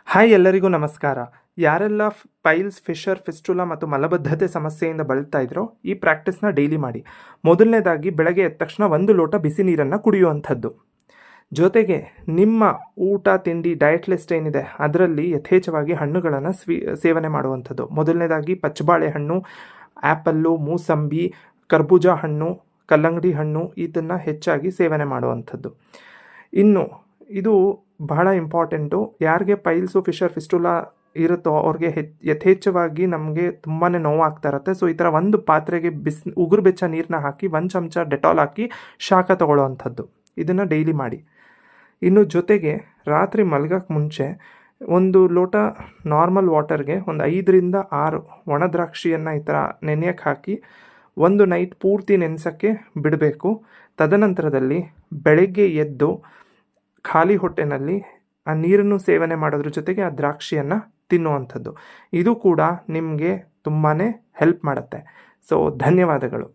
Hi ಎಲ್ಲರಿಗೂ ನಮಸ್ಕಾರ. ಯಾರೆಲ್ಲ ಪೈಲ್ಸ್, ಫಿಶರ್, ಫಿಸ್ಟುಲಾ ಮತ್ತು ಮಲಬದ್ಧತೆ ಸಮಸ್ಯೆಯಿಂದ ಬಳಲ್ತಾ ಇದ್ರೋ ಈ ಪ್ರಾಕ್ಟೀಸ್ನ ಡೈಲಿ ಮಾಡಿ. ಮೊದಲನೇದಾಗಿ ಬೆಳಗ್ಗೆ ಎದ್ದ ತಕ್ಷಣ 1 ಲೋಟ ಬಿಸಿ ನೀರನ್ನು ಕುಡಿಯುವಂಥದ್ದು. ಜೊತೆಗೆ ನಿಮ್ಮ ಊಟ ತಿಂಡಿ ಡಯಟ್ ಲಿಸ್ಟ್ ಏನಿದೆ ಅದರಲ್ಲಿ ಯಥೇಚ್ಛವಾಗಿ ಹಣ್ಣುಗಳನ್ನು ಸೇವನೆ ಮಾಡುವಂಥದ್ದು. ಮೊದಲನೇದಾಗಿ ಪಚ್ಚಬಾಳೆಹಣ್ಣು, ಆ್ಯಪಲ್ಲು, ಮೂಸಂಬಿ, ಕರ್ಬೂಜ ಹಣ್ಣು, ಕಲ್ಲಂಗಡಿ ಹಣ್ಣು ಇದನ್ನು ಹೆಚ್ಚಾಗಿ ಸೇವನೆ ಮಾಡುವಂಥದ್ದು. ಇನ್ನು ಇದು ಬಹಳ ಇಂಪಾರ್ಟೆಂಟು. ಯಾರಿಗೆ ಪೈಲ್ಸು, ಫಿಶರ್, ಫಿಸ್ಟುಲಾ ಇರುತ್ತೋ ಅವ್ರಿಗೆ ಯಥೇಚ್ಛವಾಗಿ ನಮಗೆ ತುಂಬಾ ನೋವಾಗ್ತಾ ಇರುತ್ತೆ. ಸೊ ಈ ಥರ ಒಂದು ಪಾತ್ರೆಗೆ ಉಗುರು ಬೆಚ್ಚ ನೀರನ್ನ ಹಾಕಿ 1 ಚಮಚ ಡೆಟಾಲ್ ಹಾಕಿ ಶಾಖ ತಗೊಳ್ಳೋವಂಥದ್ದು. ಇದನ್ನು ಡೈಲಿ ಮಾಡಿ. ಇನ್ನು ಜೊತೆಗೆ ರಾತ್ರಿ ಮಲಗಕ್ಕೆ ಮುಂಚೆ 1 ಲೋಟ ನಾರ್ಮಲ್ ವಾಟರ್ಗೆ ಒಂದು 5ರಿಂದ 6 ಒಣ ದ್ರಾಕ್ಷಿಯನ್ನು ಈ ಥರ ನೆನೆಯಕ್ಕೆ ಹಾಕಿ 1 ನೈಟ್ ಪೂರ್ತಿ ನೆನೆಸೋಕ್ಕೆ ಬಿಡಬೇಕು. ತದನಂತರದಲ್ಲಿ ಬೆಳಗ್ಗೆ ಎದ್ದು ಖಾಲಿ ಹೊಟ್ಟೆನಲ್ಲಿ ಆ ನೀರನ್ನು ಸೇವನೆ ಮಾಡೋದ್ರ ಜೊತೆಗೆ ಆ ದ್ರಾಕ್ಷಿಯನ್ನು ತಿನ್ನುವಂಥದ್ದು. ಇದು ಕೂಡ ನಿಮಗೆ ತುಂಬಾ ಹೆಲ್ಪ್ ಮಾಡುತ್ತೆ. ಸೊ ಧನ್ಯವಾದಗಳು.